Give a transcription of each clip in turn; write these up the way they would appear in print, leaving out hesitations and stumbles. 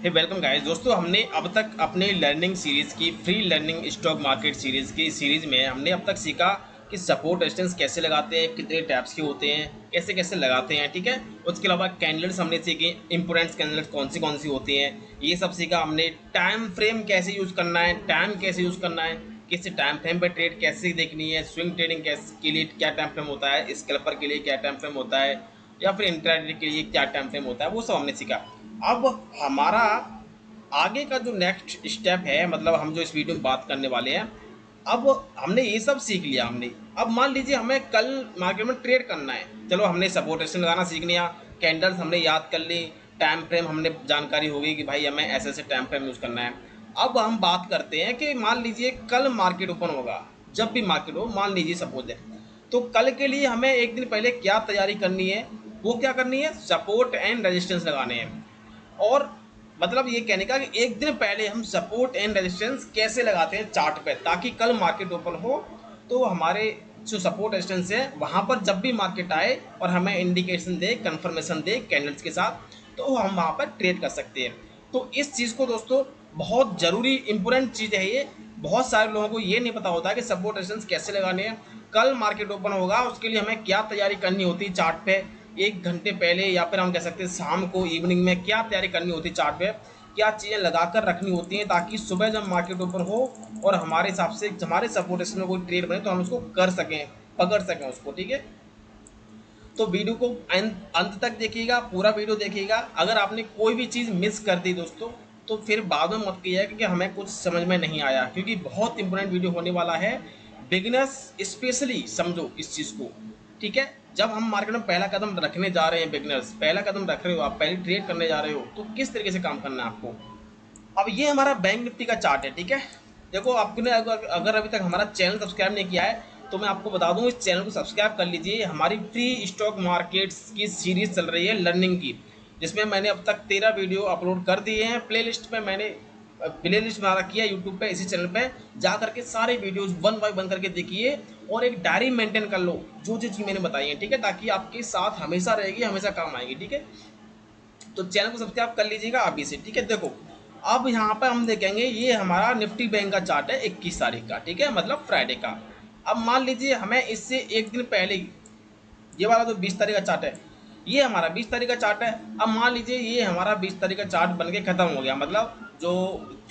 हे welcome guys. दोस्तों, हमने अब तक अपने लर्निंग सीरीज़ की free learning stock market series की सीरीज़ में हमने अब तक सीखा कि सपोर्ट रेजिस्टेंस कैसे लगाते हैं, कितने टाइप्स के होते हैं, कैसे कैसे लगाते हैं। ठीक है, उसके अलावा कैंडल्स हमने सीखी, इंपोर्टेंट कैंडल्स कौन सी होती हैं, ये सब सीखा हमने। टाइम फ्रेम कैसे यूज़ करना है, टाइम कैसे यूज़ करना है, किस टाइम फ्रेम पर ट्रेड कैसे देखनी है, स्विंग ट्रेडिंग कैसे के लिए क्या टाइम फ्रेम होता है, स्कैल्पर के लिए क्या टाइम फ्रेम होता है, या फिर इंट्राडे के लिए क्या टाइम फ्रेम होता है, वो सब हमने सीखा। अब हमारा आगे का जो नेक्स्ट स्टेप है, मतलब हम जो इस वीडियो में बात करने वाले हैं, अब हमने ये सब सीख लिया। हमने अब मान लीजिए हमें कल मार्केट में ट्रेड करना है, चलो हमने सपोर्ट रेजिस्टेंस लगाना सीख लिया, कैंडल्स हमने याद कर ली, टाइम फ्रेम हमने जानकारी हो गई कि भाई हमें ऐसे ऐसे टाइम फ्रेम यूज़ करना है। अब हम बात करते हैं कि मान लीजिए कल मार्केट ओपन होगा, जब भी मार्केट हो, मान लीजिए सपोज है, तो कल के लिए हमें एक दिन पहले क्या तैयारी करनी है, वो क्या करनी है, सपोर्ट एंड रेजिस्टेंस लगाने हैं। और मतलब ये कहने का कि एक दिन पहले हम सपोर्ट एंड रेजिस्टेंस कैसे लगाते हैं चार्ट पे, ताकि कल मार्केट ओपन हो तो हमारे जो सपोर्ट रेजिस्टेंस है वहाँ पर जब भी मार्केट आए और हमें इंडिकेशन दे, कंफर्मेशन दे कैंडल्स के साथ, तो हम वहाँ पर ट्रेड कर सकते हैं। तो इस चीज़ को दोस्तों, बहुत ज़रूरी इंपॉर्टेंट चीज़ है ये। बहुत सारे लोगों को ये नहीं पता होता है कि सपोर्ट रेजिस्टेंस कैसे लगाने हैं, कल मार्केट ओपन होगा उसके लिए हमें क्या तैयारी करनी होती है चार्ट पे, एक घंटे पहले, या फिर हम कह सकते हैं शाम को, इवनिंग में क्या तैयारी करनी होती है चार्ट पे, क्या चीज़ें लगा कर रखनी होती हैं, ताकि सुबह जब मार्केट ओपन हो और हमारे हिसाब से हमारे सपोर्ट रेजिस्टेंस में कोई ट्रेड बने तो हम उसको कर सकें, पकड़ सकें उसको। ठीक है, तो वीडियो को अंत तक देखिएगा, पूरा वीडियो देखिएगा। अगर आपने कोई भी चीज़ मिस कर दी दोस्तों, तो फिर बाद में मत कहिएगा क्योंकि हमें कुछ समझ में नहीं आया, क्योंकि बहुत इंपॉर्टेंट वीडियो होने वाला है। बिगिनर्स स्पेशली समझो इस चीज़ को। ठीक है, जब हम मार्केट में पहला कदम रखने जा रहे हैं, बिगिनर्स पहला कदम रख रहे हो, आप पहले ट्रेड करने जा रहे हो, तो किस तरीके से काम करना है आपको। अब ये हमारा बैंक निफ्टी का चार्ट है। ठीक है, देखो आपने अगर अभी तक हमारा चैनल सब्सक्राइब नहीं किया है तो मैं आपको बता दूं, इस चैनल को सब्सक्राइब कर लीजिए। हमारी फ्री स्टॉक मार्केट्स की सीरीज चल रही है लर्निंग की, जिसमें मैंने अब तक 13 वीडियो अपलोड कर दिए हैं। प्लेलिस्ट में मैंने प्लेलिस्ट बना रखी है यूट्यूब पे, इसी चैनल पे जा करके सारे वीडियोस वन बाय वन करके देखिए, और एक डायरी मेंटेन कर लो जो जो चीज़ मैंने बताई है। ठीक है, ताकि आपके साथ हमेशा रहेगी, हमेशा काम आएगी। ठीक है, तो चैनल को सब्सक्राइब कर लीजिएगा अभी से। ठीक है, देखो अब यहाँ पर हम देखेंगे, ये हमारा निफ्टी बैंक का चार्ट है 21 तारीख का। ठीक है, मतलब फ्राइडे का। अब मान लीजिए हमें इससे एक दिन पहले, ये वाला जो 20 तारीख का चार्ट है, ये हमारा 20 तारीख का चार्ट है। अब मान लीजिए ये हमारा 20 तारीख का चार्ट बन के ख़त्म हो गया, मतलब जो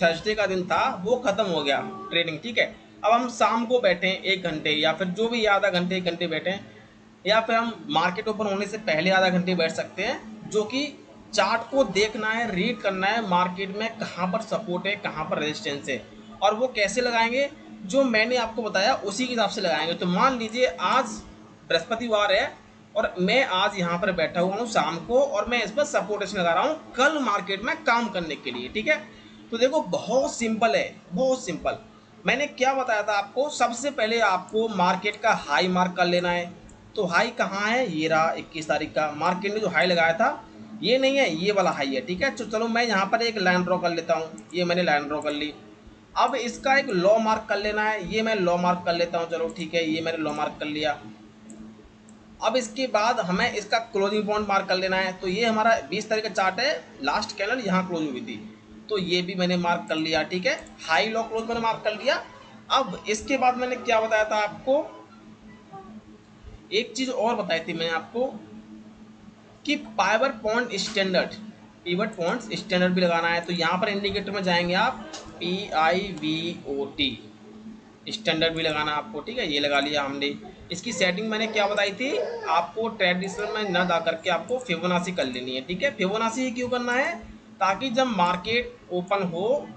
थर्सडे का दिन था वो ख़त्म हो गया ट्रेडिंग। ठीक है, अब हम शाम को बैठे हैं 1 घंटे, या फिर जो भी आधा घंटे 1 घंटे बैठे हैं, या फिर हम मार्केट ओपन होने से पहले आधा घंटे बैठ सकते हैं, जो कि चार्ट को देखना है, रीड करना है मार्केट में कहाँ पर सपोर्ट है, कहाँ पर रेजिस्टेंस है, और वो कैसे लगाएंगे, जो मैंने आपको बताया उसी के हिसाब से लगाएंगे। तो मान लीजिए आज बृहस्पतिवार है और मैं आज यहाँ पर बैठा हुआ हूँ शाम को, और मैं इस पर सपोर्टेशन लगा रहा हूँ कल मार्केट में काम करने के लिए। ठीक है, तो देखो बहुत सिंपल है, बहुत सिंपल। मैंने क्या बताया था आपको, सबसे पहले आपको मार्केट का हाई मार्क कर लेना है। तो हाई कहाँ है, ये रहा 21 तारीख का। मार्केट ने जो हाई लगाया था ये नहीं है, ये वाला हाई है। ठीक है, तो चलो मैं यहाँ पर एक लाइन ड्रॉ कर लेता हूँ, ये मैंने लाइन ड्रॉ कर ली। अब इसका एक लो मार्क कर लेना है, ये मैं लो मार्क कर लेता हूँ। चलो ठीक है, ये मैंने लो मार्क कर लिया। अब इसके बाद हमें इसका क्लोजिंग पॉइंट मार्क कर लेना है। तो ये हमारा 20 तारीख का चार्ट है, लास्ट कैंडल यहाँ क्लोज हुई थी, तो ये भी मैंने मार्क कर लिया। ठीक है, हाई लो क्लोज मैंने मार्क कर लिया। अब इसके बाद मैंने क्या बताया था आपको, एक चीज़ और बताई थी मैंने आपको कि power point standard, pivot points standard भी लगाना है। तो यहाँ पर इंडिकेटर में जाएंगे आप, PIVOT स्टैंडर्ड भी लगाना है आपको। ठीक है, ये लगा लिया हमने। इसकी सेटिंग मैंने क्या बताई थी आपको, ट्रेडिशनल में न जा करके आपको फिबोनाची कर लेनी है। ठीक है, फिबोनाची ही क्यों करना है, ताकि जब मार्केट ओपन हो,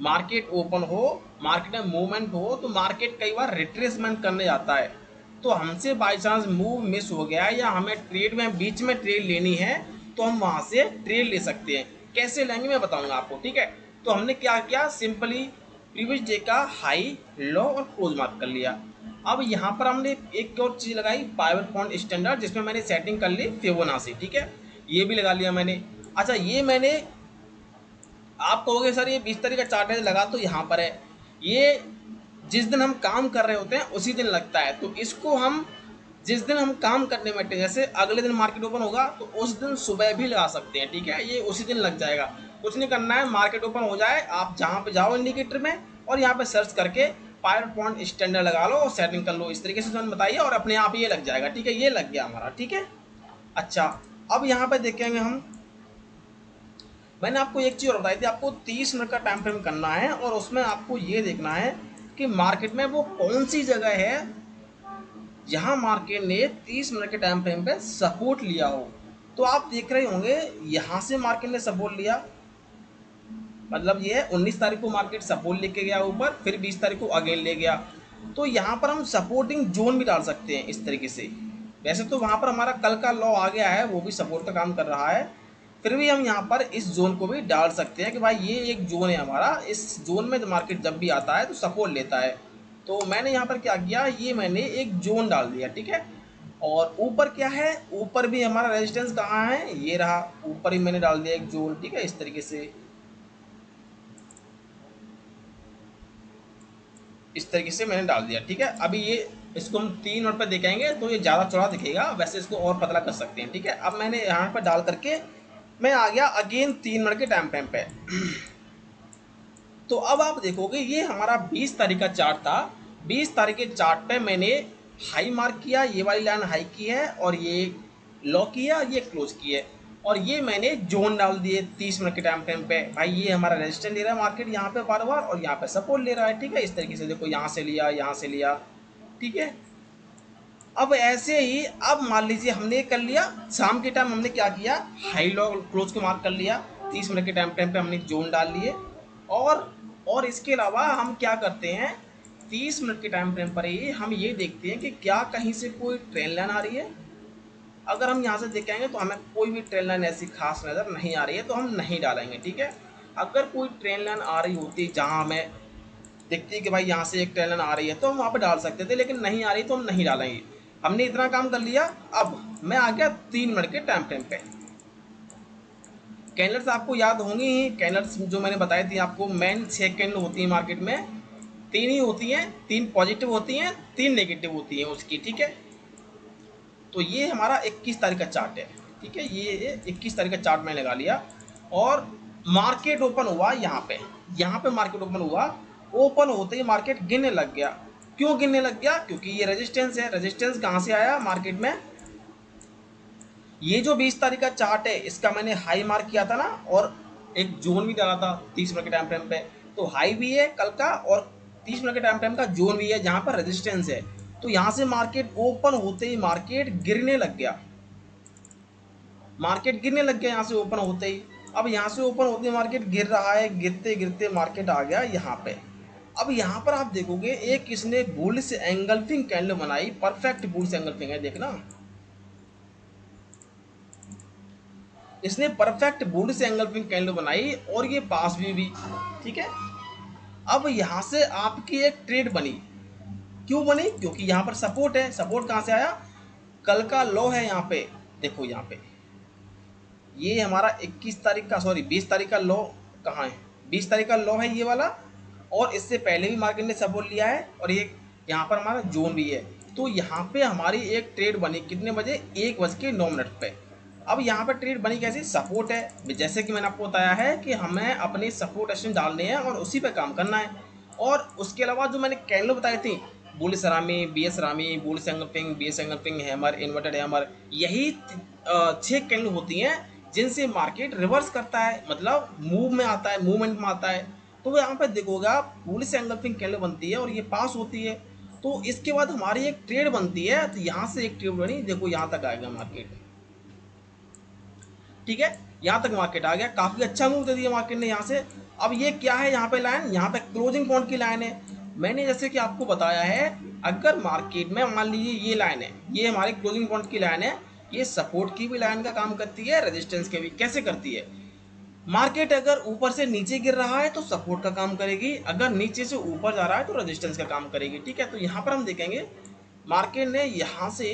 मार्केट में मूवमेंट हो, तो मार्केट कई बार रिट्रेसमेंट करने जाता है। तो हमसे बाई चांस मूव मिस हो गया या हमें ट्रेड में बीच में ट्रेड लेनी है, तो हम वहाँ से ट्रेड ले सकते हैं। कैसे लेंगे मैं बताऊंगा आपको। ठीक है, तो हमने क्या किया, सिंपली प्रीवियस डे का हाई, लो और क्लोज मार्क कर लिया। अब यहाँ पर हमने एक और चीज़ लगाई, पावर पॉइंट स्टैंडर्ड, जिसमें मैंने सेटिंग कर ली फिबोनाची। ठीक है, ये भी लगा लिया मैंने। अच्छा, ये मैंने, आप कहोगे सर ये 20 तारीख का चार्ट है, लगा तो यहाँ पर है, ये जिस दिन हम काम कर रहे होते हैं उसी दिन लगता है। तो इसको हम जिस दिन हम काम करने बैठे, जैसे अगले दिन मार्केट ओपन होगा तो उस दिन सुबह भी लगा सकते हैं, ठीक है, ये उसी दिन लग जाएगा। कुछ नहीं करना है, मार्केट ओपन हो जाए आप जहाँ पे जाओ इंडिकेटर में और यहाँ पे सर्च करके पावर पॉइंट स्टैंडर्ड लगा लो और सेटिंग कर लो, इस तरीके से मैंने बताइए और अपने आप ये लग जाएगा, ठीक है, ये लग गया हमारा, ठीक है। अच्छा, अब यहाँ पे देखेंगे हम, मैंने आपको एक चीज़ और बताई थी, आपको 30 मिनट का टाइम फ्रेम करना है और उसमें आपको ये देखना है कि मार्केट में वो कौन सी जगह है जहां मार्केट ने 30 मिनट के टाइम फ्रेम पे सपोर्ट लिया हो। तो आप देख रहे होंगे यहां से मार्केट ने सपोर्ट लिया, मतलब ये है 19 तारीख को मार्केट सपोर्ट लेके गया ऊपर, फिर 20 तारीख को अगेन ले गया। तो यहाँ पर हम सपोर्टिंग जोन भी डाल सकते हैं इस तरीके से। वैसे तो वहाँ पर हमारा कल का लॉ आ गया है, वो भी सपोर्ट का काम कर रहा है, फिर भी हम यहाँ पर इस जोन को भी डाल सकते हैं कि भाई ये एक जोन है हमारा, इस जोन में मार्केट जब भी आता है तो सपोर्ट लेता है। तो मैंने यहाँ पर क्या किया, ये मैंने एक जोन डाल दिया, ठीक है। और ऊपर क्या है, ऊपर भी हमारा रेजिस्टेंस कहाँ है, ये रहा, ऊपर ही मैंने डाल दिया एक जोन, ठीक है, इस तरीके से, इस तरीके से मैंने डाल दिया, ठीक है। अभी ये इसको हम 3 मिनट पर दिखाएंगे तो ये ज़्यादा चौड़ा दिखेगा, वैसे इसको और पतला कर सकते हैं, ठीक है। अब मैंने यहाँ पर डाल करके मैं आ गया अगेन 3 मिनट के टाइम फ्रेम पे। तो अब आप देखोगे ये हमारा 20 तारीख का चार्ट था, 20 तारीख के चार्ट पे मैंने हाई मार्क किया, ये वाली लाइन हाई की है और ये लो किया, ये क्लोज की है, और ये मैंने जोन डाल दिए 30 मिनट के टाइम फ्रेम पे। भाई ये हमारा रेजिस्टेंस ले रहा है मार्केट यहाँ पे बार बार और यहाँ पे सपोर्ट ले रहा है, ठीक है, इस तरीके से देखो, यहाँ से लिया, यहाँ से लिया, ठीक है। अब ऐसे ही अब मान लीजिए हमने कर लिया, शाम के टाइम हमने क्या किया, हाई लो क्लोज को मार्क कर लिया, 30 मिनट के टाइम फ्रेम पे हमने जोन डाल लिए। और इसके अलावा हम क्या करते हैं, 30 मिनट के टाइम फ्रेम पर ही हम ये देखते हैं कि क्या कहीं से कोई ट्रेन लाइन आ रही है। अगर हम यहाँ से देखेंगे तो हमें कोई भी ट्रेन लाइन ऐसी खास नज़र नहीं आ रही है तो हम नहीं डालेंगे, ठीक है। अगर कोई ट्रेन लाइन आ रही होती जहाँ हमें दिखती है कि भाई यहाँ से एक ट्रेन लाइन आ रही है तो हम वहाँ पर डाल सकते थे, लेकिन नहीं आ रही तो हम नहीं डालेंगे। हमने इतना काम कर लिया। अब मैं आ गया 3 मिनट के टाइम फ्रेम पे। कैंडल्स आपको याद होंगी ही, कैंडल्स जो मैंने बताई थी आपको, मेन 6 कैंडल होती है मार्केट में, 3 ही होती हैं, 3 पॉजिटिव होती हैं, 3 नेगेटिव होती हैं उसकी, ठीक है। तो ये हमारा 21 तारीख का चार्ट है, ठीक है, ये 21 तारीख का चार्ट मैंने लगा लिया। और मार्केट ओपन हुआ यहाँ पे मार्केट ओपन हुआ, ओपन होते ही मार्केट गिरने लग गया। क्यों गिरने लग गया, क्योंकि ये रेजिस्टेंस है। रेजिस्टेंस कहाँ से आया मार्केट में, ये जो 20 तारीख का चार्ट है इसका मैंने हाई मार्क किया था ना, और एक जोन भी डाला था 30 मिनट के टाइम फ्रेम पे। तो हाई भी है कल का और 30 मिनट के टाइम फ्रेम का जोन भी है जहाँ पर रेजिस्टेंस है। तो यहाँ से मार्केट ओपन होते ही मार्केट गिरने लग गया, मार्केट गिरने लग गया यहाँ से ओपन होते ही। अब यहाँ से ओपन होते ही मार्केट गिर रहा है, गिरते गिरते मार्केट आ गया यहाँ पे। अब यहाँ पर आप देखोगे एक इसने बुलिश एंगल्फिंग कैंडल बनाई, परफेक्ट बुलिश एंगल्फिंग है, देखना इसने परफेक्ट बुलिश एंगल्फिंग कैंडल बनाई और ये पास भी, ठीक है। अब यहाँ से आपकी एक ट्रेड बनी, क्यों बनी, क्योंकि यहाँ पर सपोर्ट है। सपोर्ट कहाँ से आया, कल का लो है यहाँ पे, देखो यहाँ पे ये हमारा 21 तारीख का, सॉरी 20 तारीख का लो कहाँ है, 20 तारीख का लो है ये वाला, और इससे पहले भी मार्केट ने सपोर्ट लिया है और ये यहाँ पर हमारा जोन भी है। तो यहाँ पे हमारी एक ट्रेड बनी कितने बजे, 1:09 पे। अब यहाँ पर ट्रेड बनी कैसे, सपोर्ट है, जैसे कि मैंने आपको बताया है कि हमें अपने सपोर्ट एक्शन डालने हैं और उसी पे काम करना है। और उसके अलावा जो मैंने कैंडल बताई थी, बुलिश रामी, बीएस रामी, बुलिश एंगल्फिंग, बीएस एंगल्फिंग, हैमर, इन्वर्टेड हैमर, यही 6 कैंडल होती हैं जिनसे मार्केट रिवर्स करता है, मतलब मूव में आता है, मूवमेंट में आता है। तो यहाँ पे देखोगे आप बुलिश एंगल्फिंग कैंडल बनती है और ये पास होती है। तो इसके बाद हमारी एक ट्रेड बनती है, तो यहाँ से एक ट्रेड बनी, देखो यहाँ तक आएगा मार्केट, ठीक है, यहाँ तक मार्केट आ गया, काफी अच्छा मूव दे दिया मार्केट ने यहाँ से। अब ये क्या है, यहाँ पे लाइन, यहाँ पे क्लोजिंग पॉइंट की लाइन है। मैंने जैसे कि आपको बताया है, अगर मार्केट में मान लीजिए ये लाइन है, ये हमारी क्लोजिंग पॉइंट की लाइन है, ये सपोर्ट की भी लाइन का काम करती है, रेजिस्टेंस के भी। कैसे करती है, मार्केट अगर ऊपर से नीचे गिर रहा है तो सपोर्ट का काम करेगी, अगर नीचे से ऊपर जा रहा है तो रेजिस्टेंस का काम करेगी, ठीक है। तो यहाँ पर हम देखेंगे मार्केट ने यहाँ से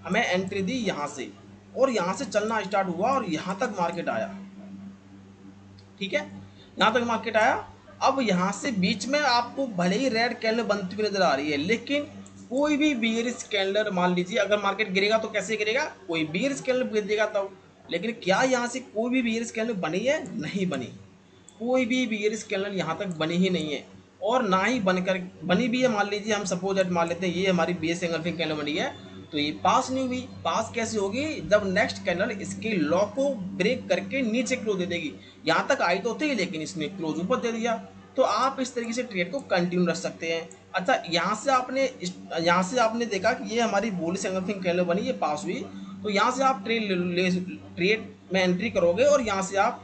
हमें एंट्री दी यहाँ से, और यहाँ से चलना स्टार्ट हुआ और यहाँ तक मार्केट आया, ठीक है, यहाँ तक मार्केट आया। अब यहाँ से बीच में आपको भले ही रेड कैंडल बनती हुई नजर आ रही है, लेकिन कोई भी बियरिश कैंडल मान लीजिए, अगर मार्केट गिरेगा तो कैसे गिरेगा, कोई बियरिश कैंडल गिरेगा तब। लेकिन क्या यहाँ से कोई भी बियरिश कैंडल बनी है, नहीं बनी। कोई भी बियरिश कैंडल यहाँ तक बनी ही नहीं है, और ना ही बनकर बनी भी है। मान लीजिए हम सपोज दैट मान लेते हैं ये हमारी बी एस एंगल्फिंग कैंडल बनी है, तो ये पास नहीं हुई। पास कैसे होगी, जब नेक्स्ट कैंडल इसके लॉ को ब्रेक करके नीचे क्लोज दे देगी। यहाँ तक आई तो थी लेकिन इसने क्लोज ऊपर दे दिया। तो आप इस तरीके से ट्रेड को कंटिन्यू रख सकते हैं। अच्छा, यहाँ से आपने देखा कि ये हमारी बुलिश एंगल्फिंग कैंडल बनी, ये पास हुई। तो यहाँ से आप ट्रेड में एंट्री करोगे और यहाँ से आप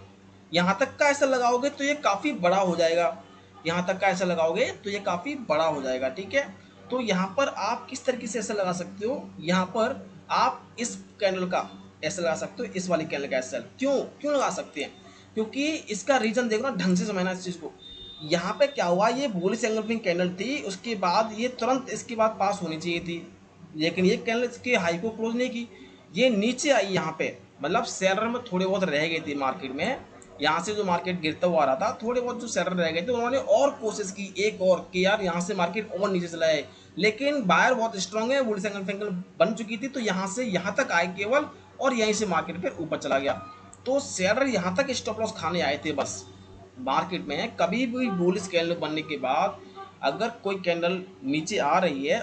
यहाँ तक का ऐसा लगाओगे तो ये काफ़ी बड़ा हो जाएगा। यहाँ तक का ऐसा लगाओगे तो ये काफ़ी बड़ा हो जाएगा, ठीक है। तो यहाँ पर आप किस तरीके से ऐसा लगा सकते हो, यहाँ पर आप इस कैंडल का ऐसा लगा सकते हो, इस वाली कैंडल का ऐसा। क्यों क्यों लगा सकते हैं, क्योंकि इसका रीजन देखो ना, ढंग से समझना इस चीज़ को। यहाँ पे क्या हुआ, ये बुलिश एंगल्फिंग कैंडल थी, उसके बाद ये तुरंत इसके बाद पास होनी चाहिए थी, लेकिन ये कैंडल इसके हाई को क्लोज नहीं की, ये नीचे आई यहाँ पे। मतलब सेलर में थोड़े बहुत रह गई थी मार्केट में, यहाँ से जो मार्केट गिरता हुआ आ रहा था, थोड़े बहुत जो सेलर रह गए थे उन्होंने और कोशिश की एक और कि यार यहाँ से मार्केट और नीचे चला है, लेकिन बायर बहुत स्ट्रांग है, बुलिश एंगल्फिंग बन चुकी थी, तो यहाँ से यहाँ तक आए केवल, और यहीं से मार्केट फिर ऊपर चला गया। तो सेलर यहाँ तक स्टॉप लॉस खाने आए थे बस। मार्केट में कभी भी बुलिश कैंडल बनने के बाद अगर कोई कैंडल नीचे आ रही है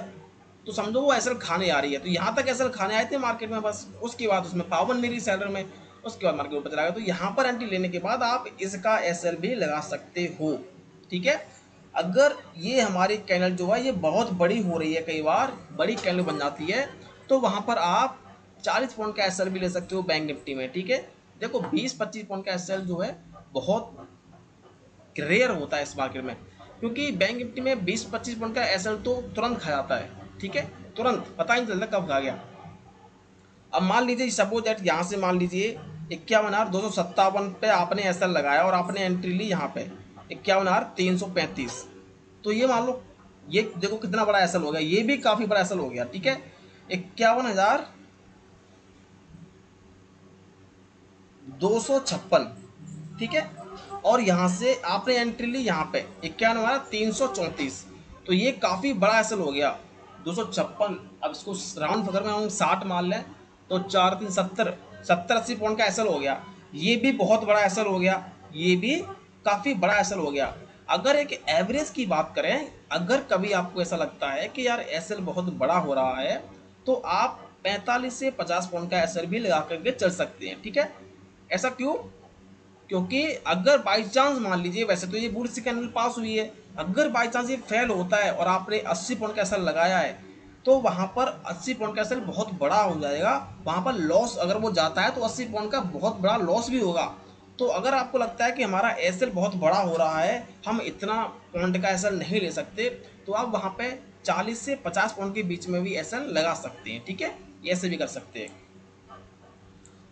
तो समझो वो एसएल खाने आ रही है। तो यहाँ तक एसएल खाने आए थे मार्केट में बस, उसके बाद उसमें पावर नहीं रही सेलर में, उसके बाद मार्केट ऊपर चला गया। तो यहाँ पर एंट्री लेने के बाद आप इसका एसएल भी लगा सकते हो, ठीक है। अगर ये हमारी कैंडल जो है ये बहुत बड़ी हो रही है, कई बार बड़ी कैंडल बन जाती है, तो वहाँ पर आप 40 पॉइंट का एसएल भी ले सकते हो बैंक निफ्टी में, ठीक है। देखो 20-25 पॉइंट का एसएल जो है बहुत रेयर होता है इस मार्केट में, क्योंकि बैंक निफ्टी में 20-25 पॉइंट का एसएल तो तुरंत खा जाता है, ठीक है, तुरंत पता ही नहीं चलता कब खा गया। अब मान लीजिए सपोज दैट यहाँ से मान लीजिए 51,257 पे आपने एसएल लगाया और आपने एंट्री ली यहाँ पे 51,335, तो ये मान लो ये देखो कितना बड़ा एसएल हो गया, ये भी काफ़ी बड़ा एसएल हो गया, ठीक है। 51,256, ठीक है। और यहाँ से आपने एंट्री ली यहाँ पे 51,334, तो ये काफ़ी बड़ा एसएल हो गया 256। अब इसको राउंड फिगर में हम 60 मान लें तो 4-3-70, 70-80 पॉइंट का एसएल हो गया। ये भी बहुत बड़ा एसएल हो गया, ये भी काफ़ी बड़ा एसएल हो गया। अगर एक एवरेज की बात करें, अगर कभी आपको ऐसा लगता है कि यार एसएल बहुत बड़ा हो रहा है, तो आप 45 से 50 पॉइंट का एसएल भी लगा करके चल सकते हैं, ठीक है। ऐसा क्यों, क्योंकि अगर बाई चांस मान लीजिए, वैसे तो ये बुलिश कैंडल पास हुई है, अगर बाई चांस ये फेल होता है और आपने 80 पॉइंट का एसएल लगाया है, तो वहाँ पर 80 पॉइंट का एसएल बहुत बड़ा हो जाएगा। वहाँ पर लॉस अगर वो जाता है तो 80 पॉइंट का बहुत बड़ा लॉस भी होगा। तो अगर आपको लगता है कि हमारा एसएल बहुत बड़ा हो रहा है, हम इतना पॉइंट का एसएल नहीं ले सकते, तो आप वहाँ पे 40 से 50 पॉइंट के बीच में भी एसएल लगा सकते हैं, ठीक है, ऐसे भी कर सकते हैं।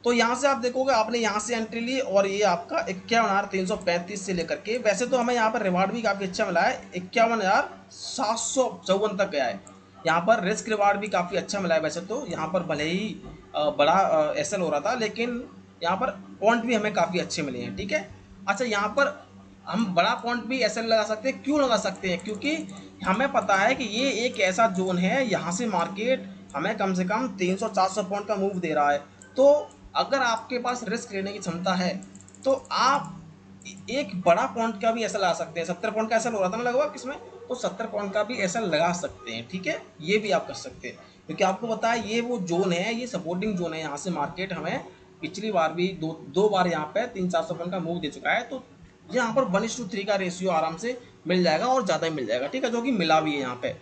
तो यहाँ से आप देखोगे आपने यहाँ से एंट्री ली और ये आपका 51,335 से लेकर के, वैसे तो हमें यहाँ पर रिवार्ड भी काफ़ी अच्छा मिला है, 51,754 तक गया है। यहाँ पर रिस्क रिवार्ड भी काफ़ी अच्छा मिला है। वैसे तो यहाँ पर भले ही बड़ा एसएल हो रहा था, लेकिन यहाँ पर पॉइंट भी हमें काफ़ी अच्छे मिले हैं, ठीक है। अच्छा, यहाँ पर हम बड़ा पॉइंट भी एसएल लगा सकते हैं। क्यों लगा सकते हैं, क्योंकि हमें पता है कि ये एक ऐसा जोन है, यहाँ से मार्केट हमें कम से कम 300-400 पॉइंट का मूव दे रहा है। तो अगर आपके पास रिस्क लेने की क्षमता है तो आप एक बड़ा पॉइंट का भी ऐसा लगा सकते हैं। 70 पॉइंट का ऐसा हो रहा था ना लगभग इसमें, तो 70 पॉइंट का भी ऐसा लगा सकते हैं, ठीक है। ये भी आप कर सकते हैं, क्योंकि आपको पता है ये वो जोन है, ये सपोर्टिंग जोन है। यहाँ से मार्केट हमें पिछली बार भी दो बार यहाँ पे 300-400 पॉइंट का मूव दे चुका है, तो यहाँ पर 1:3 का रेशियो आराम से मिल जाएगा, और ज़्यादा ही मिल जाएगा, ठीक है, जो कि मिला भी है यहाँ पे।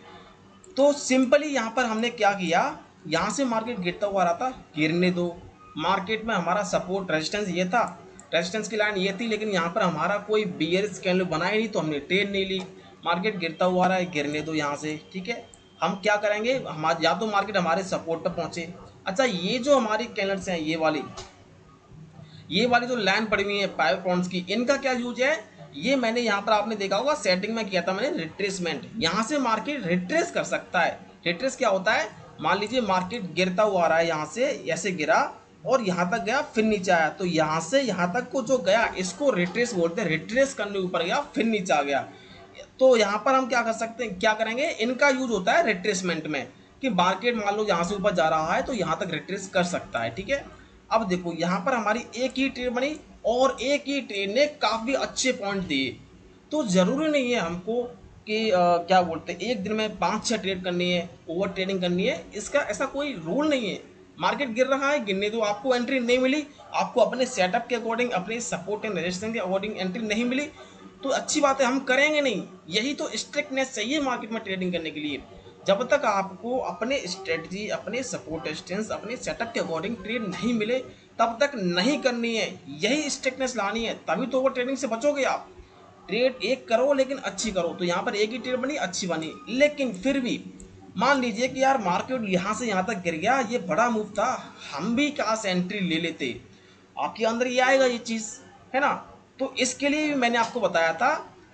तो सिंपली यहाँ पर हमने क्या किया, यहाँ से मार्केट गिरता हुआ रहा था, गिरने दो। मार्केट में हमारा सपोर्ट रेजिस्टेंस ये था, रेजिस्टेंस की लाइन ये थी, लेकिन यहाँ पर हमारा कोई बियरिश कैंडल बना ही नहीं, तो हमने ट्रेड नहीं ली। मार्केट गिरता हुआ रहा है, गिरने दो यहाँ से, ठीक है। हम क्या करेंगे, हम या तो मार्केट हमारे सपोर्ट पर पहुँचे। अच्छा, ये जो हमारी कैंडल्स हैं, ये वाली जो लाइन पड़ी हुई है 5 पॉइंट्स की, इनका क्या यूज है, ये मैंने यहाँ पर आपने देखा होगा सेटिंग में किया था मैंने, रिट्रेसमेंट। यहाँ से मार्केट रिट्रेस कर सकता है। रिट्रेस क्या होता है, मान लीजिए मार्केट गिरता हुआ आ रहा है, यहाँ से ऐसे गिरा और यहाँ तक गया, फिर नीचे आया, तो यहाँ से यहाँ तक को जो गया इसको रिट्रेस बोलते हैं। रिट्रेस करने ऊपर गया फिर नीचे आ गया, तो तो यहाँ पर हम क्या कर सकते हैं, क्या करेंगे, इनका यूज होता है रिट्रेसमेंट में, कि मार्केट मान लो यहाँ से ऊपर जा रहा है तो यहाँ तक रिट्रेस कर सकता है, ठीक है। अब देखो यहाँ पर हमारी एक ही ट्रेड बनी और एक ही ट्रेड ने काफ़ी अच्छे पॉइंट दिए। तो ज़रूरी नहीं है हमको कि क्या बोलते हैं एक दिन में 5-6 ट्रेड करनी है, ओवर ट्रेडिंग करनी है, इसका ऐसा कोई रूल नहीं है। मार्केट गिर रहा है, गिरने दो, आपको एंट्री नहीं मिली, आपको अपने सेटअप के अकॉर्डिंग, अपने सपोर्ट एंड रेजिस्टेंस के अकॉर्डिंग एंट्री नहीं मिली, तो अच्छी बात है, हम करेंगे नहीं। यही तो स्ट्रिक्टनेस चाहिए मार्केट में ट्रेडिंग करने के लिए। जब तक आपको अपने स्ट्रेटजी, अपने सपोर्ट रेजिस्टेंस, अपने सेटअप के अकॉर्डिंग ट्रेड नहीं मिले, तब तक नहीं करनी है। यही स्ट्रिक्टनेस लानी है, तभी तो ओवर ट्रेडिंग से बचोगे आप। ट्रेड एक करो लेकिन अच्छी करो। तो यहाँ पर एक ही ट्रेड बनी, अच्छी बनी, लेकिन फिर भी मान लीजिए कि यार मार्केट यहाँ से यहाँ तक गिर गया, ये बड़ा मूव था, हम भी कहाँ से एंट्री ले लेते, आपके अंदर ये आएगा ये चीज़, है ना। तो इसके लिए भी मैंने आपको बताया था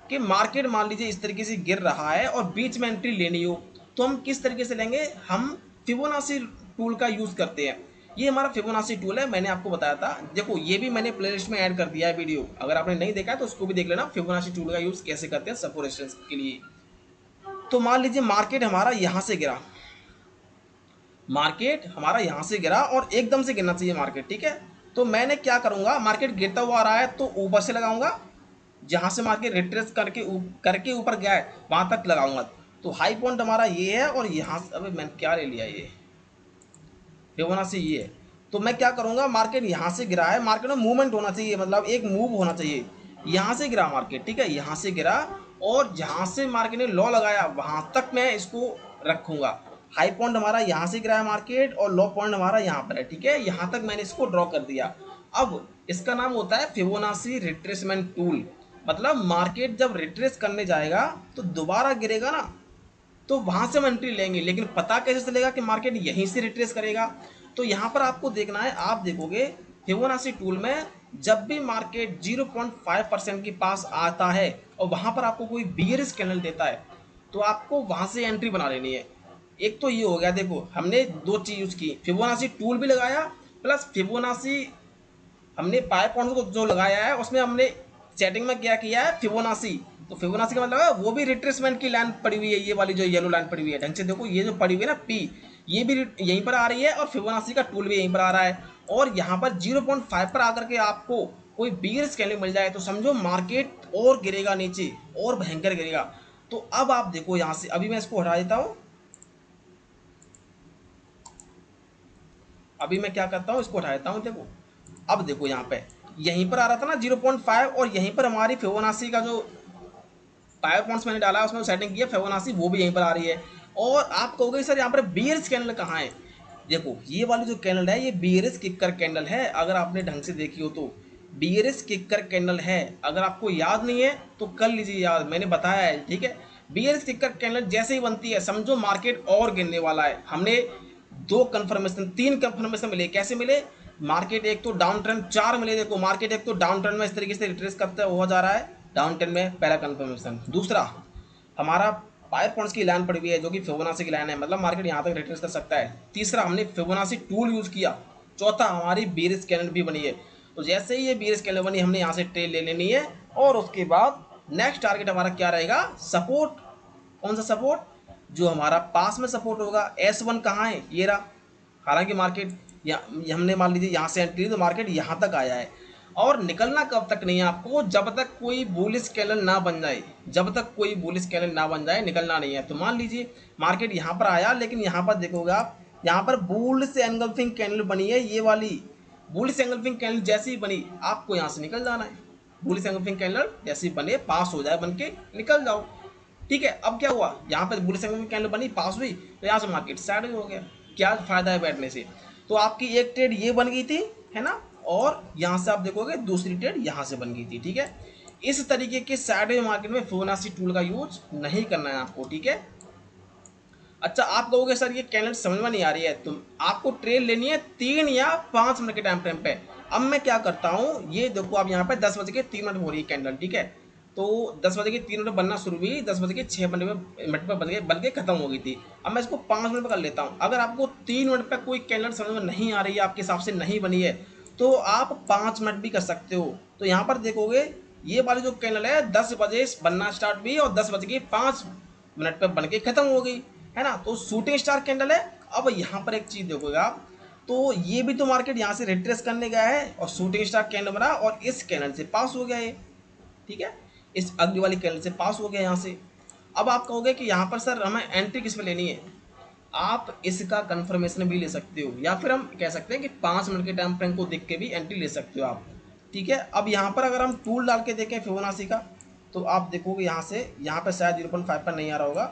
कि मार्केट मान लीजिए इस तरीके से गिर रहा है और बीच में एंट्री लेनी हो, तो हम किस तरीके से लेंगे, हम फिबोनाची टूल का यूज़ करते हैं। ये हमारा फिबोनाची टूल है, मैंने आपको बताया था। देखो ये भी मैंने प्लेलिस्ट में ऐड कर दिया है वीडियो, अगर आपने नहीं देखा है तो उसको भी देख लेना, फिबोनाची टूल का यूज़ कैसे करते हैं सपोर्ट रेजिस्टेंस के लिए। तो मान लीजिए मार्केट हमारा यहाँ से गिरा, मार्केट हमारा यहाँ से गिरा और एकदम से गिरना चाहिए मार्केट, ठीक है। तो मैंने क्या करूँगा, मार्केट गिरता हुआ आ रहा है तो ऊपर से लगाऊंगा, जहाँ से मार्केट रिट्रेस करके ऊपर गया है वहाँ तक लगाऊंगा। तो हाई पॉइंट हमारा ये है और यहाँ से, अबे मैंने क्या ले लिया, ये फिबोनाची ये है। तो मैं क्या करूँगा, मार्केट यहाँ से गिरा है, मार्केट में मूवमेंट होना चाहिए, मतलब एक मूव होना चाहिए। यहाँ से गिरा मार्केट, ठीक है, यहाँ से गिरा और जहाँ से मार्केट ने लॉ लगाया वहाँ तक मैं इसको रखूँगा। हाई पॉइंट हमारा यहाँ से गिरा है मार्केट और लो पॉइंट हमारा यहाँ पर है, ठीक है, यहाँ तक मैंने इसको ड्रॉ कर दिया। अब इसका नाम होता है फिबोनाची रिट्रेसमेंट टूल। मतलब मार्केट जब रिट्रेस करने जाएगा तो दोबारा गिरेगा ना, तो वहाँ से हम एंट्री लेंगे, लेकिन पता कैसे चलेगा कि मार्केट यहीं से रिट्रेस करेगा। तो यहाँ पर आपको देखना है, आप देखोगे फिबोनाची टूल में जब भी मार्केट 0.5% के पास आता है और वहाँ पर आपको कोई बियरिश कैंडल देता है, तो आपको वहाँ से एंट्री बना लेनी है। एक तो ये हो गया, देखो हमने दो चीज़ यूज़ की, फिबोनाची टूल भी लगाया प्लस फिबोनाची हमने पाई पॉइंट को जो लगाया है उसमें हमने सेटिंग में क्या किया है, फिबोनाची। तो फिबोनाची का मतलब है वो भी रिट्रेसमेंट की लाइन पड़ी हुई है, ये वाली जो येलो लाइन पड़ी हुई है, ढंग से देखो, ये जो पड़ी हुई है ना पी, ये भी यहीं पर आ रही है और फिबोनाची का टूल भी यहीं पर आ रहा है। और यहाँ पर 0.5 पर आकर के आपको कोई बियरिश कैंडल मिल जाए तो समझो मार्केट और गिरेगा नीचे, और भयंकर गिरेगा। तो अब आप देखो यहाँ से, अभी मैं इसको हटा देता हूँ, अभी मैं क्या करता हूँ, इसको हटा देता हूँ। देखो अब देखो यहाँ पे यहीं पर आ रहा था ना 0.5, और यहीं पर हमारी फिबोनाची का जो पावर पॉइंट्स मैंने डाला है उसमें सेटिंग की है, फिबोनाची वो भी यहीं पर आ रही है। और आप कहोगे सर यहाँ पर बियरिश कैंडल कहाँ है, देखो ये वाली जो कैंडल है ये बियरिश किकर कैंडल है, अगर आपने ढंग से देखी हो तो बियरिश किकर कैंडल है। अगर आपको याद नहीं है तो कर लीजिए याद, मैंने बताया है, ठीक है। बियरिश किकर कैंडल जैसे ही बनती है समझो मार्केट और गिरने वाला है। हमने दो कन्फर्मेशन, तीन कन्फर्मेशन मिले, कैसे मिले, मार्केट एक तो डाउन ट्रेंड, चार मिले, देखो मार्केट एक तो डाउन ट्रेंड में इस तरीके से रिट्रेस करता हुआ जा रहा है, डाउन ट्रेंड में पहला कन्फर्मेशन। दूसरा हमारा पावर पॉइंट्स की लाइन पड़ी हुई है जो कि फिबोनाची की लाइन है, मतलब मार्केट यहाँ तक रिट्रेस कर सकता है। तीसरा हमने फिबोनाची टूल यूज़ किया। चौथा हमारी बियरिश कैंडल भी बनी है। तो जैसे ही ये बियरिश कैंडल बनी हमने यहाँ से ट्रेड ले लेनी है, और उसके बाद नेक्स्ट टारगेट हमारा क्या रहेगा, सपोर्ट। कौन सा सपोर्ट, जो हमारा पास में सपोर्ट होगा। S1 कहाँ है, ये रहा। हालांकि मार्केट हमने मान लीजिए यहाँ से एंट्री तो मार्केट यहाँ तक आया है, और निकलना कब तक नहीं है आपको, जब तक कोई बुलिश कैंडल ना बन जाए, जब तक कोई बुलिश कैंडल ना बन जाए निकलना नहीं है। तो मान लीजिए मार्केट यहाँ पर आया, लेकिन यहाँ पर देखोगे आप, यहाँ पर बुलिश एंगल्फिंग कैंडल बनी है, ये वाली बुलिश एंगल्फिंग कैंडल जैसी ही बनी आपको यहाँ से निकल जाना है। बुलिश एंगल्फिंग कैंडल जैसी बने, पास हो जाए, बन के निकल जाओ, ठीक है। अब क्या हुआ, यहाँ पर बुलिश एंगल्फिंग कैंडल बनी, पास हुई, तो यहाँ से मार्केट साइड हो गया। क्या फायदा है बैठने से। तो आपकी एक ट्रेड ये बन गई थी, है ना, और यहाँ से आप देखोगे दूसरी ट्रेड यहाँ से बन गई थी, ठीक है। इस तरीके के साइडवे मार्केट में फिबोनाची टूल का यूज नहीं करना है आपको, ठीक है। अच्छा आप कहोगे सर ये कैंडल समझ में नहीं आ रही है, तो आपको ट्रेड लेनी है 3 या 5 मिनट के टाइम फ्रेम पे। अब मैं क्या करता हूँ, ये देखो आप यहाँ पे 10:03 हो रही है कैंडल, ठीक है। तो 10:03 बनना शुरू हुई, 10:06 बन के खत्म हो गई थी। अब मैं इसको 5 मिनट पर कर लेता हूँ। अगर आपको 3 मिनट पर कोई कैंडल समझ में नहीं आ रही है, आपके हिसाब से नहीं बनी है, तो आप 5 मिनट भी कर सकते हो। तो यहाँ पर देखोगे ये वाली जो कैंडल है 10 बजे बनना स्टार्ट हुई और 10 बज के 5 मिनट पे बन के खत्म हो गई, है ना। तो शूटिंग स्टार कैंडल है। अब यहाँ पर एक चीज देखोगे आप, तो ये भी तो मार्केट यहाँ से रिट्रेस करने गया है और शूटिंग स्टार कैंडल बना और इस कैंडल से पास हो गया है, ठीक है, इस अगली वाली कैंडल से पास हो गया यहाँ से। अब आप कहोगे कि यहाँ पर सर हमें एंट्री किस में लेनी है, आप इसका कंफर्मेशन भी ले सकते हो या फिर हम कह सकते हैं कि 5 मिनट के टाइम फ्रेम को देख के भी एंट्री ले सकते हो आप, ठीक है। अब यहाँ पर अगर हम टूल डाल के देखें फिबोनाची का, तो आप देखोगे यहाँ से, यहाँ पर शायद 0.5 पर नहीं आ रहा होगा।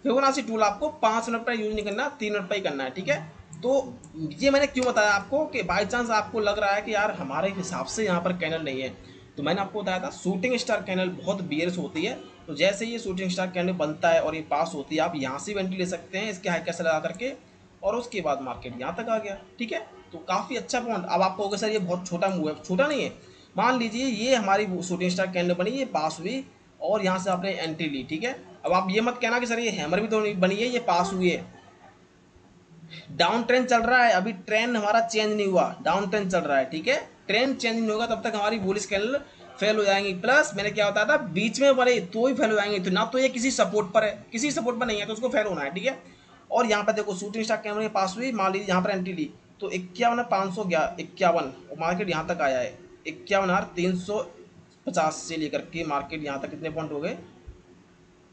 फिबोनाची टूल आपको 5 मिनट पर यूज नहीं करना, 3 मिनट पर ही करना है, ठीक है। तो ये मैंने क्यों बताया आपको कि बाई चांस आपको लग रहा है कि यार हमारे हिसाब से यहाँ पर कैंडल नहीं है, तो मैंने आपको बताया था शूटिंग स्टार कैंडल बहुत बियर्स होती है। तो जैसे ये शूटिंग स्टार कैंडल बनता है और ये पास होती है, आप यहाँ से भी एंट्री ले सकते हैं इसके हाई कैसे लगा करके, और उसके बाद मार्केट यहाँ तक आ गया, ठीक है। तो काफ़ी अच्छा पॉइंट। अब आप कहोगे सर ये बहुत छोटा मूव है, छोटा नहीं है। मान लीजिए ये हमारी शूटिंग स्टार कैंडल बनी, ये पास हुई और यहाँ से आपने एंट्री ली, ठीक है। अब आप ये मत कहना कि सर ये हैमर भी तो नहीं बनी है, ये पास हुई है। डाउन ट्रेंड चल रहा है, अभी ट्रेंड हमारा चेंज नहीं हुआ, डाउन ट्रेंड चल रहा है, ठीक है। ट्रेंड चेंज नहीं होगा तब तक हमारी बुलिश कैंडल फेल हो जाएंगी। प्लस मैंने क्या बताया था, बीच में बने तो ही फेल हो जाएंगे, तो ना तो ये किसी सपोर्ट पर है, किसी सपोर्ट पर नहीं है, तो उसको फेल होना है, ठीक है। और यहाँ पे देखो शूटिंग स्टार कैंडल पास हुई, मान लीजिए यहाँ पर एंट्री ली तो 51,551 और मार्केट यहाँ तक आया है 51,350 से लेकर के मार्केट यहाँ तक कितने पॉइंट हो गए,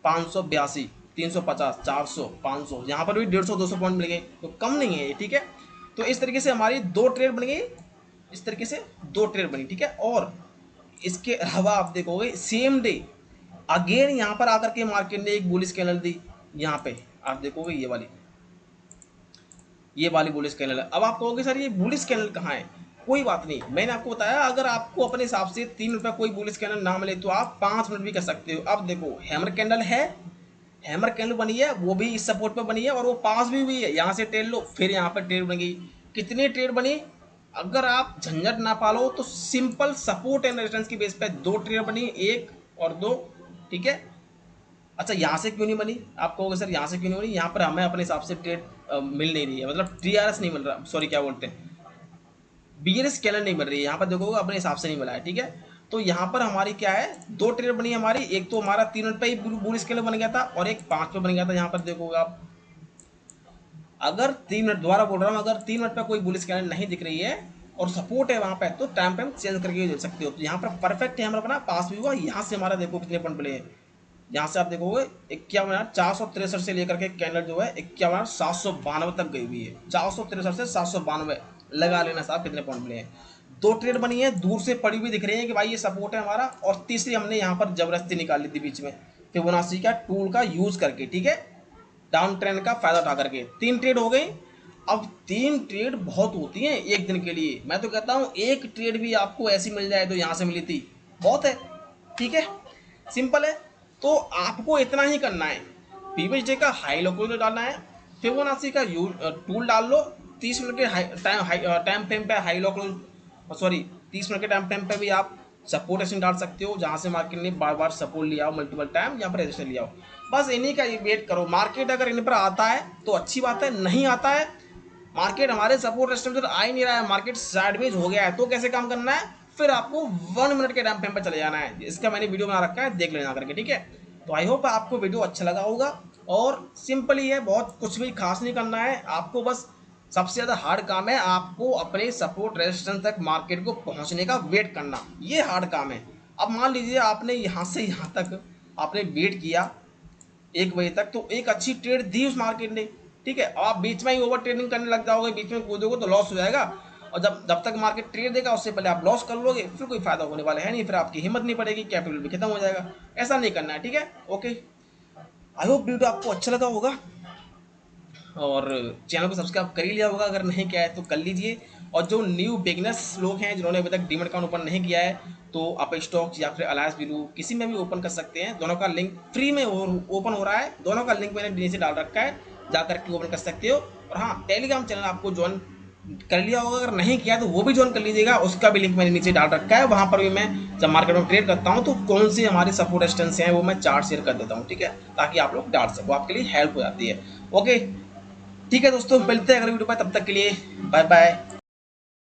582, 350, 400, 500, यहाँ पर भी 150-200 पॉइंट मिल गए, तो कम नहीं है ये, ठीक है। तो इस तरीके से हमारी 2 ट्रेड बन गई, इस तरीके से 2 ट्रेड बनी, ठीक है। और इसके अलावा आप देखोगे सेम डे अगेन यहाँ पर आकर के मार्केट ने एक बुलिश कैंडल दी, यहाँ पे आप देखोगे ये वाली बुलिश कैंडल है। अब आप कहोगे सर ये बुलिश कैंडल कहाँ है, कोई बात नहीं, मैंने आपको बताया अगर आपको अपने हिसाब से 3 रुपये कोई बुलिश कैंडल ना मिले तो आप 5 मिनट भी कर सकते हो। अब देखो हैमर कैंडल है, हैमर कैंडल बनी है, वो भी इस सपोर्ट पे बनी है और वो पास भी हुई है, यहाँ से ट्रेड लो, फिर यहाँ पर ट्रेड बन गई। कितनी ट्रेड बनी, अगर आप झंझट ना पालो तो सिंपल सपोर्ट एंड रेजिस्टेंस की बेस पे 2 ट्रेड बनी, 1 और 2, ठीक है। अच्छा यहाँ से क्यों नहीं बनी, आप कहोगे सर यहाँ से क्यों नहीं बनी, यहाँ पर हमें अपने हिसाब से ट्रेड मिल नहीं रही है, मतलब TRS नहीं मिल रहा, सॉरी क्या बोलते हैं, BRS कैंडल नहीं मिल रही है, यहाँ पर देखोगे अपने हिसाब से नहीं मिला है, ठीक है। तो यहाँ पर हमारी क्या है, 2 ट्रेड बनी हमारी, एक तो हमारा 3 मिनट पे ही बुलिश कैंडल बन गया था और एक 5 पे बन गया था। यहाँ पर देखोगे आप, अगर 3 मिनट, दोबारा बोल रहा हूँ, अगर 3 मिनट पे कोई बुलिश कैंडल नहीं दिख रही है और सपोर्ट है वहाँ पे, तो टाइम पे चेंज करके दे सकते हो। तो यहाँ पर परफेक्ट है हमारा बना, पास भी हुआ। यहाँ से हमारा देखो कितने पॉइंट मिले हैं, यहाँ से आप देखोगे 51,463 से लेकर के कैंडल जो है 51,792 तक गई हुई है, 463 से 792 लगा लेना साहब कितने पॉइंट मिले हैं। 2 ट्रेड बनी है, दूर से पड़ी हुई दिख रही है कि भाई ये सपोर्ट है हमारा, और तीसरी हमने यहाँ पर जबरदस्ती निकाल ली थी बीच में फिबोनाची का टूल का यूज करके, ठीक है, डाउन ट्रेंड का फायदा उठा करके 3 ट्रेड हो गई। अब 3 ट्रेड बहुत होती हैं एक दिन के लिए, मैं तो कहता हूँ एक ट्रेड भी आपको ऐसी मिल जाए तो यहाँ से मिली थी बहुत है, ठीक है, सिंपल है। तो आपको इतना ही करना है, PVSD का हाई लो को डालना है, फिबोनाची का टूल डाल लो, 30 मिनट के टाइम फ्रेम पे हाई लो, सॉरी 30 मिनट के टाइम फ्रेम पे भी आप सपोर्ट एक्शन डाल सकते हो, जहाँ से मार्केट ने बार बार सपोर्ट लिया हो मल्टीपल टाइम, यहाँ पर रजिस्टर लिया हो, बस इन्हीं का वेट करो। मार्केट अगर इन पर आता है तो अच्छी बात है, नहीं आता है, मार्केट हमारे सपोर्ट रेजिस्टेंस आ ही नहीं रहा है, मार्केट साइडवेज हो गया है, तो कैसे काम करना है, फिर आपको 1 मिनट के टाइम फ्रेम पर चले जाना है। इसका मैंने वीडियो बना रखा है, देख लेना करके, ठीक है। तो आई होप आपको वीडियो अच्छा लगा होगा, और सिंपल ही है, बहुत कुछ भी खास नहीं करना है आपको, बस सबसे ज़्यादा हार्ड काम है आपको अपने सपोर्ट रेजिस्टेंस तक मार्केट को पहुंचने का वेट करना, ये हार्ड काम है। अब मान लीजिए आपने यहाँ से यहाँ तक आपने वेट किया 1 बजे तक, तो एक अच्छी ट्रेड दी उस मार्केट ने, ठीक है। आप बीच में ही ओवर ट्रेडिंग करने लग जाओगे, बीच में कूदोगे तो लॉस हो जाएगा, और जब तक मार्केट ट्रेड देगा उससे पहले आप लॉस कर लोगे, फिर कोई फायदा होने वाला है नहीं, फिर आपकी हिम्मत नहीं पड़ेगी, कैपिटल भी खत्म हो जाएगा। ऐसा नहीं करना है, ठीक है, ओके। आई होप वीडियो आपको अच्छा लगा होगा, और चैनल को सब्सक्राइब कर ही लिया होगा, अगर नहीं किया है तो कर लीजिए। और जो न्यू बिगनर्स लोग हैं जिन्होंने अभी तक डीमैट अकाउंट ओपन नहीं किया है, तो आप स्टॉक्स या फिर अलायंस ब्लू किसी में भी ओपन कर सकते हैं, दोनों का लिंक फ्री में ओपन हो रहा है, दोनों का लिंक मैंने नीचे डाल रखा है, जाकर के ओपन कर सकते हो। और हाँ, टेलीग्राम चैनल आपको ज्वाइन कर लिया होगा, अगर नहीं किया तो वो भी ज्वाइन कर लीजिएगा, उसका भी लिंक मैंने नीचे डाल रखा है। वहाँ पर भी मैं जब मार्केट में ट्रेड करता हूँ तो कौन सी हमारे सपोर्ट रेजिस्टेंस हैं वो मैं चार्ट शेयर कर देता हूँ, ठीक है, ताकि आप लोग डाल सको, आपके लिए हेल्प हो जाती है। ओके, ठीक है दोस्तों, मिलते हैं अगले वीडियो पर, तब तक के लिए बाय बाय।